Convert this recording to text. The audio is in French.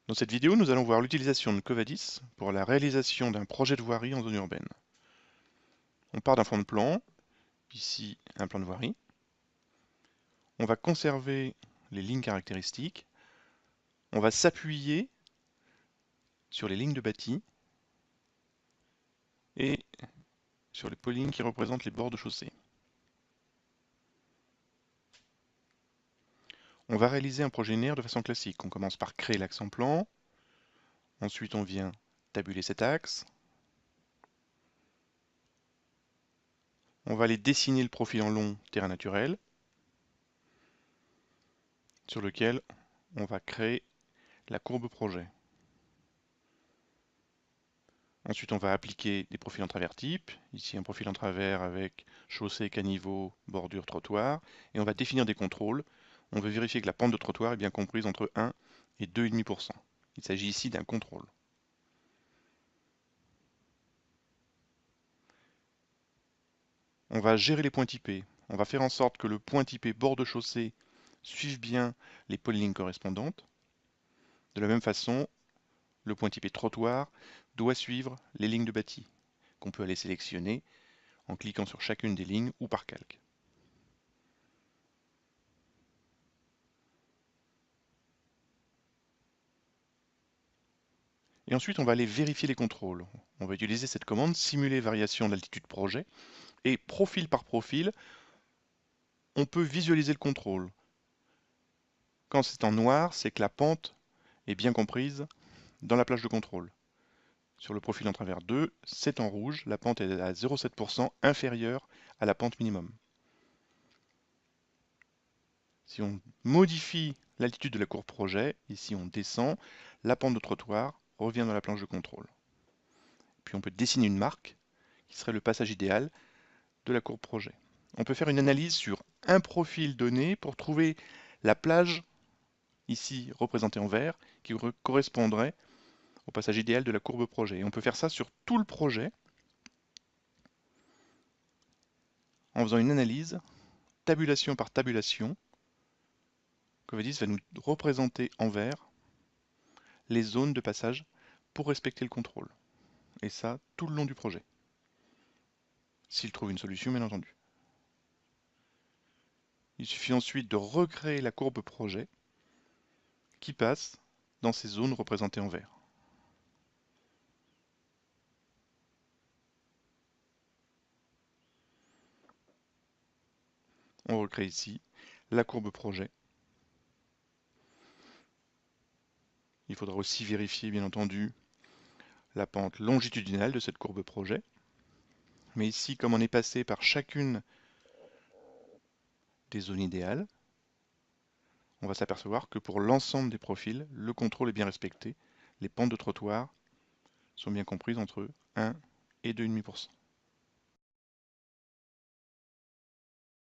Dans cette vidéo, nous allons voir l'utilisation de Covadis pour la réalisation d'un projet de voirie en zone urbaine. On part d'un fond de plan, ici un plan de voirie. On va conserver les lignes caractéristiques. On va s'appuyer sur les lignes de bâti et sur les polylignes qui représentent les bords de chaussée. On va réaliser un projet linéaire de façon classique. On commence par créer l'axe en plan. Ensuite, on vient tabuler cet axe. On va aller dessiner le profil en long terrain naturel sur lequel on va créer la courbe projet. Ensuite, on va appliquer des profils en travers type. Ici, un profil en travers avec chaussée, caniveau, bordure, trottoir. Et on va définir des contrôles. On veut vérifier que la pente de trottoir est bien comprise entre 1 et 2,5%. Il s'agit ici d'un contrôle. On va gérer les points typés. On va faire en sorte que le point typé bord de chaussée suive bien les polylignes correspondantes. De la même façon, le point typé trottoir doit suivre les lignes de bâti, qu'on peut aller sélectionner en cliquant sur chacune des lignes ou par calque. Et ensuite, on va aller vérifier les contrôles. On va utiliser cette commande simuler variation d'altitude projet. Et profil par profil, on peut visualiser le contrôle. Quand c'est en noir, c'est que la pente est bien comprise dans la plage de contrôle. Sur le profil en travers 2, c'est en rouge, la pente est à 0,7% inférieure à la pente minimum. Si on modifie l'altitude de la courbe projet, ici on descend, la pente de trottoir revient dans la planche de contrôle. Puis on peut dessiner une marque, qui serait le passage idéal de la courbe projet. On peut faire une analyse sur un profil donné pour trouver la plage, ici représentée en vert, qui correspondrait au passage idéal de la courbe projet. Et on peut faire ça sur tout le projet en faisant une analyse, tabulation par tabulation. Covadis va nous représenter en vert les zones de passage pour respecter le contrôle. Et ça, tout le long du projet. S'il trouve une solution, bien entendu. Il suffit ensuite de recréer la courbe projet qui passe dans ces zones représentées en vert. On recrée ici la courbe projet. Il faudra aussi vérifier, bien entendu, la pente longitudinale de cette courbe projet. Mais ici, comme on est passé par chacune des zones idéales, on va s'apercevoir que pour l'ensemble des profils, le contrôle est bien respecté. Les pentes de trottoir sont bien comprises entre 1 et 2,5%.